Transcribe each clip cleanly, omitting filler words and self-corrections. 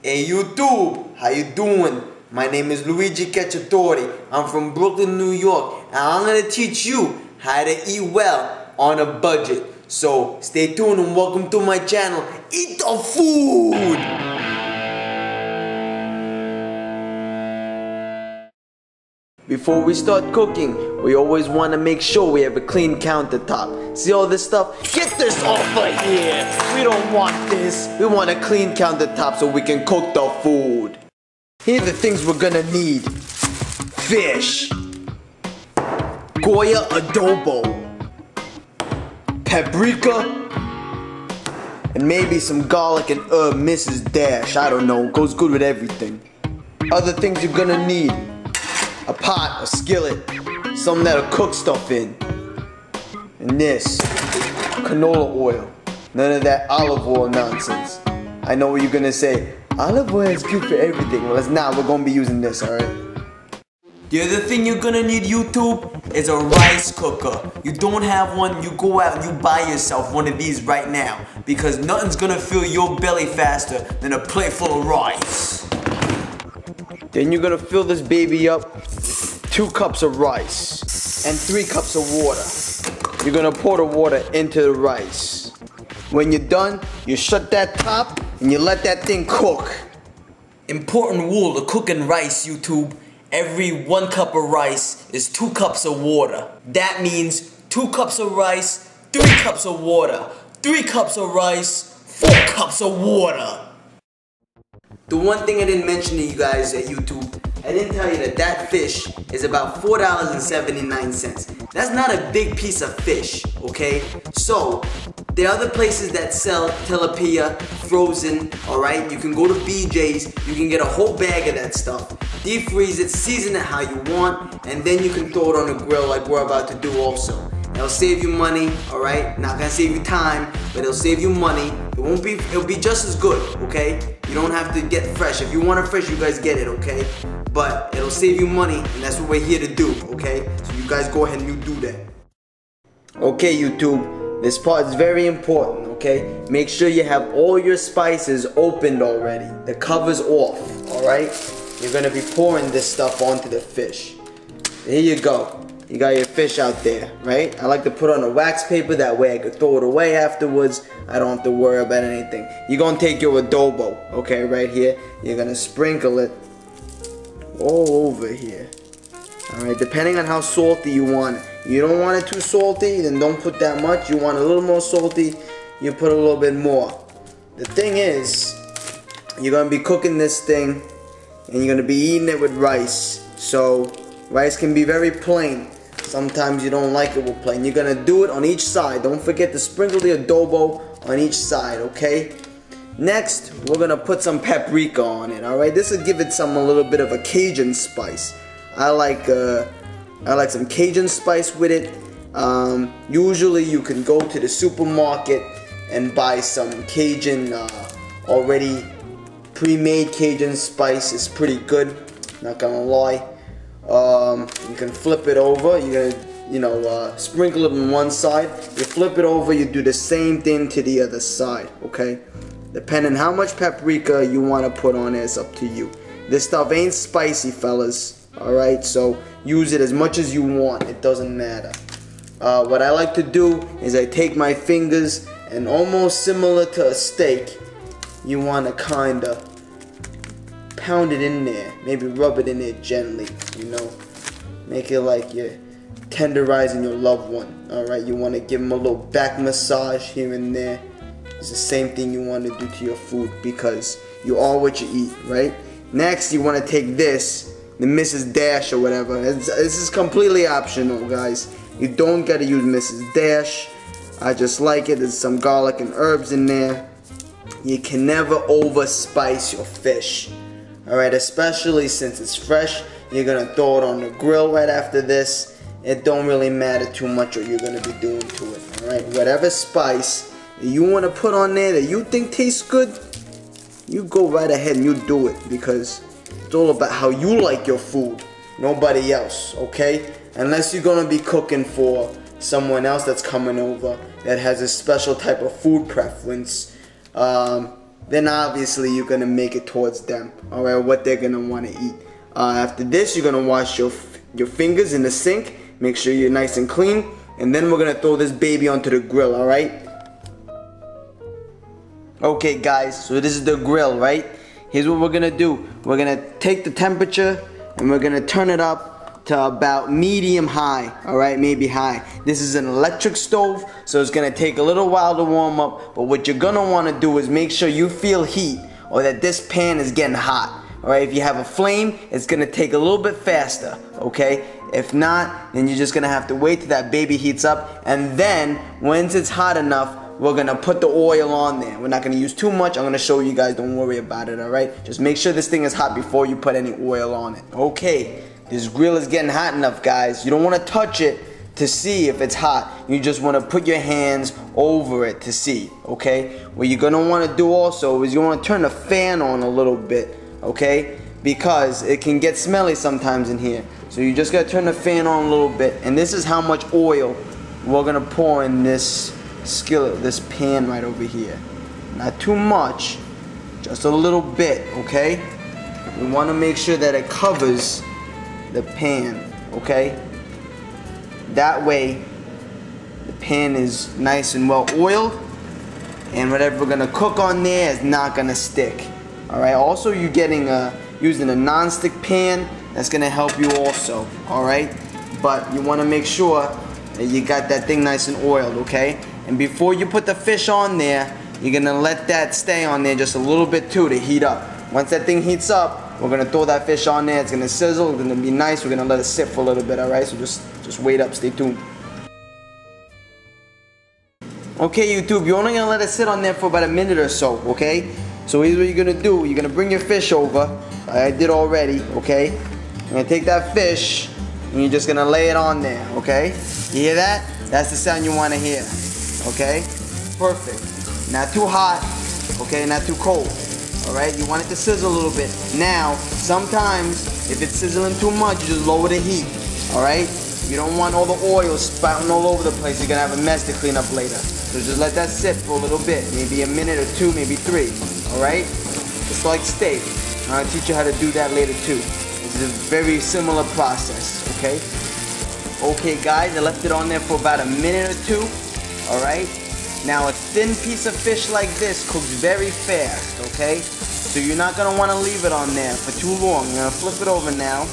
Hey YouTube, how you doing? My name is Luigi Cacciatore. I'm from Brooklyn, New York, and I'm gonna teach you how to eat well on a budget. So stay tuned and welcome to my channel. Eat the food! Before we start cooking, we always want to make sure we have a clean countertop. See all this stuff? Get this off of here! We don't want this. We want a clean countertop so we can cook the food. Here are the things we're gonna need. Fish. Goya adobo. Paprika. And maybe some garlic and herb Mrs. Dash. I don't know, goes good with everything. Other things you're gonna need. A pot, a skillet, something that'll cook stuff in. And this, canola oil. None of that olive oil nonsense. I know what you're gonna say. Olive oil is good for everything. Well, it's not. We're gonna be using this, alright? The other thing you're gonna need, YouTube, is a rice cooker. You don't have one, you go out and you buy yourself one of these right now. Because nothing's gonna fill your belly faster than a plate full of rice. Then you're gonna fill this baby up with 2 cups of rice and 3 cups of water. You're gonna pour the water into the rice. When you're done, you shut that top and you let that thing cook. Important rule to cooking rice, YouTube. Every 1 cup of rice is 2 cups of water. That means 2 cups of rice, 3 cups of water. 3 cups of rice, 4 cups of water. The one thing I didn't mention to you guys at YouTube, I didn't tell you that fish is about $4.79. That's not a big piece of fish, okay? So, there are other places that sell tilapia frozen, alright? You can go to BJ's, you can get a whole bag of that stuff. Deep freeze it, season it how you want, and then you can throw it on the grill like we're about to do also. It'll save you money, alright? Not gonna save you time, but it'll save you money. It'll be just as good, okay? You don't have to get fresh. If you want it fresh, you guys get it, okay? But it'll save you money, and that's what we're here to do, okay? So you guys go ahead and you do that. Okay, YouTube, this part is very important, okay? Make sure you have all your spices opened already. The cover's off, alright? You're gonna be pouring this stuff onto the fish. Here you go. You got your fish out there, right? I like to put on a wax paper, that way I could throw it away afterwards. I don't have to worry about anything. You're gonna take your adobo, okay, right here. You're gonna sprinkle it all over here. Alright, depending on how salty you want it. You don't want it too salty, then don't put that much. You want it a little more salty, you put a little bit more. The thing is, you're gonna be cooking this thing, and you're gonna be eating it with rice. So, rice can be very plain. Sometimes you don't like it with plain. You're gonna do it on each side. Don't forget to sprinkle the adobo on each side, okay? Next, we're gonna put some paprika on it, alright? This will give it a little bit of a Cajun spice. I like some Cajun spice with it. Usually you can go to the supermarket and buy some Cajun, already pre-made Cajun spice. It's pretty good, not gonna lie. You can flip it over. You're gonna, sprinkle it on one side. You flip it over, you do the same thing to the other side, okay? Depending how much paprika you want to put on it, it's up to you. This stuff ain't spicy, fellas, alright? So use it as much as you want. It doesn't matter. What I like to do is I take my fingers and almost similar to a steak, you want to kind of pound it in there, maybe rub it in there gently, make it like you're tenderizing your loved one, alright? You want to give them a little back massage here and there. It's the same thing you want to do to your food because you are what you eat, right? Next, you want to take this, the Mrs. Dash or whatever. This is completely optional, guys. You don't got to use Mrs. Dash. I just like it. There's some garlic and herbs in there. You can never overspice your fish. Alright, especially since it's fresh, you're gonna throw it on the grill right after this. It don't really matter too much what you're gonna be doing to it. Alright, whatever spice that you wanna put on there that you think tastes good, you go right ahead and you do it because it's all about how you like your food, nobody else, okay? Unless you're gonna be cooking for someone else that's coming over that has a special type of food preference. then obviously you're gonna make it towards them, alright, what they're gonna wanna eat. After this, you're gonna wash your fingers in the sink, make sure you're nice and clean, and then we're gonna throw this baby onto the grill, alright? Okay guys, so this is the grill, right? Here's what we're gonna do. We're gonna take the temperature and we're gonna turn it up to about medium high, alright, maybe high. This is an electric stove, so it's gonna take a little while to warm up, but what you're gonna wanna do is make sure you feel heat or that this pan is getting hot. Alright, if you have a flame, it's gonna take a little bit faster, okay? If not, then you're just gonna have to wait till that baby heats up, and then once it's hot enough, we're gonna put the oil on there. We're not gonna use too much. I'm gonna show you guys, don't worry about it, alright? Just make sure this thing is hot before you put any oil on it. Okay, this grill is getting hot enough, guys. You don't wanna touch it to see if it's hot. You just wanna put your hands over it to see, okay? What you're gonna wanna do also is you wanna turn the fan on a little bit, okay? Because it can get smelly sometimes in here. So you just gotta turn the fan on a little bit. And this is how much oil we're gonna pour in this skillet, this pan right over here. Not too much, just a little bit, okay? We wanna make sure that it covers the pan, okay? That way, the pan is nice and well oiled, and whatever we're gonna cook on there is not gonna stick. Alright, also you're getting using a non-stick pan, that's gonna help you also, alright? But you wanna make sure that you got that thing nice and oiled, okay? And before you put the fish on there, you're gonna let that stay on there just a little bit too to heat up. Once that thing heats up, we're gonna throw that fish on there, it's gonna sizzle, it's gonna be nice, we're gonna let it sit for a little bit, alright? So just wait up, stay tuned. Okay YouTube, you're only gonna let it sit on there for about a minute or so, okay? So here's what you're gonna do. You're gonna bring your fish over. I did already, okay? You're gonna take that fish and you're just gonna lay it on there, okay? You hear that? That's the sound you wanna hear, okay? Perfect. Not too hot, okay? Not too cold, all right? You want it to sizzle a little bit. Now, sometimes if it's sizzling too much, you just lower the heat, all right? You don't want all the oil spouting all over the place. You're gonna have a mess to clean up later. So just let that sit for a little bit, maybe a minute or two, maybe 3. Alright? It's like steak. I'll teach you how to do that later too. It's a very similar process, okay? Okay guys, I left it on there for about a minute or 2. Alright? Now a thin piece of fish like this cooks very fast, okay? So you're not going to want to leave it on there for too long. You're going to flip it over now.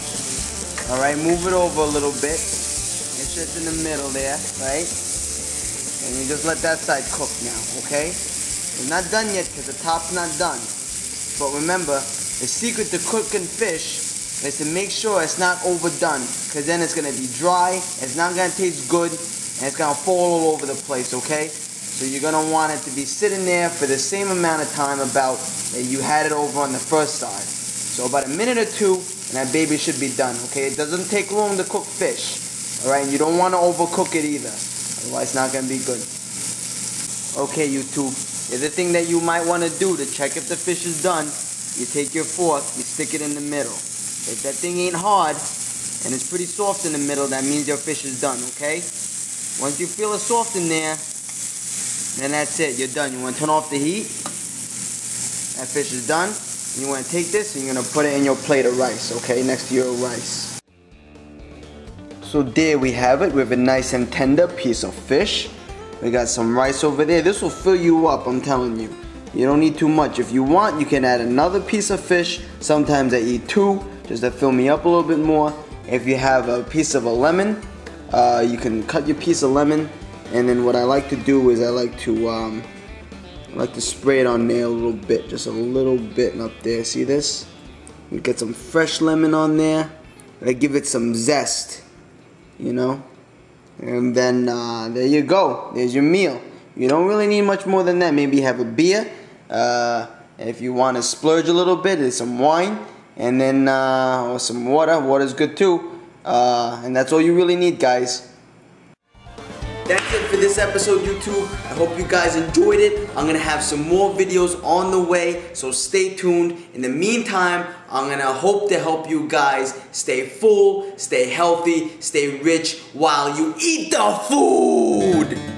Alright, move it over a little bit. Make sure it's in the middle there, right? And you just let that side cook now, okay? It's not done yet because the top's not done. But remember, the secret to cooking fish is to make sure it's not overdone, because then it's going to be dry, it's not going to taste good, and it's going to fall all over the place, okay? So you're going to want it to be sitting there for the same amount of time about that you had it over on the first side. So about a minute or 2, and that baby should be done, okay? It doesn't take long to cook fish, alright? And you don't want to overcook it either, otherwise it's not going to be good. Okay, YouTube. The other thing that you might want to do to check if the fish is done, you take your fork, you stick it in the middle. If that thing ain't hard, and it's pretty soft in the middle, that means your fish is done, okay? Once you feel it soft in there, then that's it, you're done. You want to turn off the heat. That fish is done. You want to take this and you're going to put it in your plate of rice, okay? Next to your rice. So there we have it. We have a nice and tender piece of fish. We got some rice over there. This will fill you up, I'm telling you. You don't need too much. If you want, you can add another piece of fish. Sometimes I eat 2, just to fill me up a little bit more. If you have a piece of a lemon, you can cut your piece of lemon. And then what I like to do is I like to spray it on there a little bit. Just a little bit up there. See this? You get some fresh lemon on there. I give it some zest, you know? And then there you go. There's your meal. You don't really need much more than that. Maybe have a beer. If you want to splurge a little bit, there's some wine. And then or some water. Water's good too. And that's all you really need, guys. That's it for this episode, YouTube. I hope you guys enjoyed it. I'm going to have some more videos on the way, so stay tuned. In the meantime, I'm going to hope to help you guys stay full, stay healthy, stay rich while you eat the food.